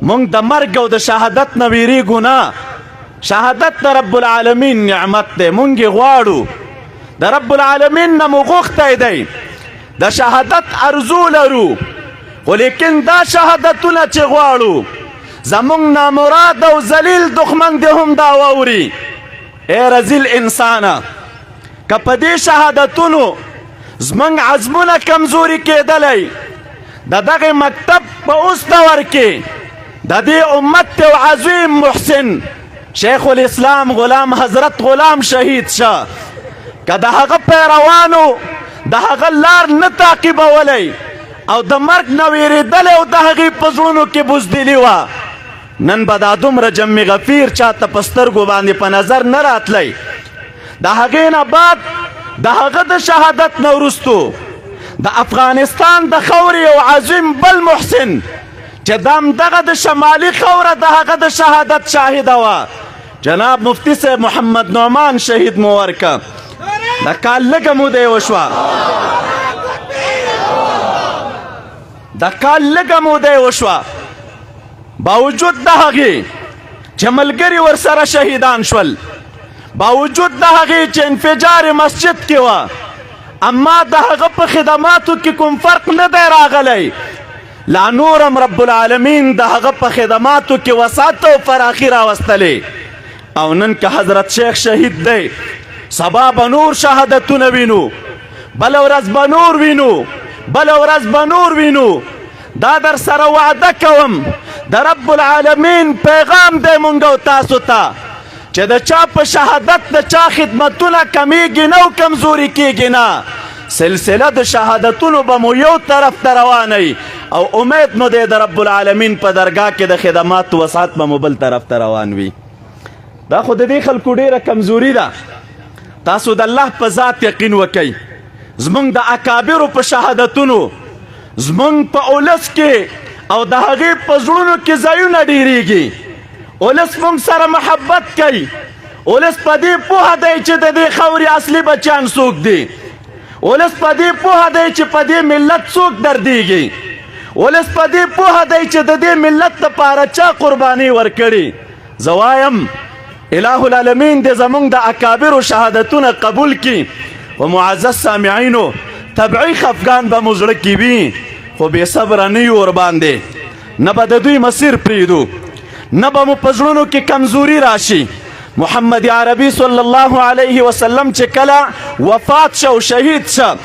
مونږ د مرګ او د شهادت نه ویریږو نه. شهادت د رب العالمین نعمت دی، مونږ یې غواړو. د رب العالمین نه مو غوښتی دی، د شهادت ارزو لرو، خو لیکن دا شهادتونه چې غواړو زمونږ نامراد او ذلیل دښمن دې هم دا واوري. ای رذیل انسانه، که په دې شهادتونو زمونږ عزمونه کمزوري کېدلی، د دغې مکتب په اوس دور کې د دې امت یو عظیم محسن شیخ الاسلام غلام حضرت غلام شهید شه، که د هغه پیروانو د هغه لار نه تعقیبولی او د مرګ نه ویرېدلی او د هغې په زړونو کې بزدلي وه، نن به دا دومره جم غفیر چاته په سترګو باندې په نظر نه راتلی. د هغې نه بعد د هغه د شهادت نه وروستو د افغانستان د خاورې یو عظیم بل محسن چې دا همدغه د شمالي خاوره د هغه د شهادت شاهده وه، جناب مفتی صاحب محمد نعمان شهید مو ورکه. د کال لږه موده یې وشوه، د کال لږه موده یې وشوه، باوجود د هغې چې ملګري ورسره شهیدان شول، باوجود د هغې چې انفجار مسجد کې وه، اما د هغه په خدماتو کې کوم فرق نه دی راغلی. لا نورم رب العالمین د هغه په خدماتو کې وسعت او فراخي راوستلی. او نن که حضرت شیخ شهید دی، سبا به نور شهادتونه وینو، بله ورځ به نور وینو، بله ورځ به نور وینو. دا در سره وعده کوم، د رب العالمین پیغام دی مونږ او تاسو ته چې د چا په شهادت د چا خدمتونه کمیږي نه او کمزوري کیږي نه. سلسله د شهادتونو به مو یو طرف ته روانوي او امید مو دی د رب العالمین په درګاه کې د خدماتو وسعت به مو بل طرف ته روان وي. دا خو د دې خلکو ډیره کمزوري ده. تاسو د الله په ذات یقین وکئ. زمونږ د اکابرو په شهادتونو زمونږ په اولس کې او د هغې په زړونو کې ځایونه ډیریږي. اولس مونږ سره محبت کوي، اولس په دې پوهه دی چې د دې خاورې اصلي بچیان څوک دي، اولس په دې پوهه دی چې په دې ملت څوک دردیږي، اولس په دې پوهه دی چې د دې ملت لپاره چا قرباني ورکړي. زه وایم الہ العالمین دې زمونږ د اکابرو شهادتونه قبول کړي. و معزز سامعینو، طبعي خفګان به مو زړه کې وي، خو بې صبره نه یو ورباندې، نه به د دوی مسیر پرېږدو، نه به مو په زړونو کې کمزوري راشي. محمد عربي صلی الله علیه وسلم چې کله وفات شه او شهید شه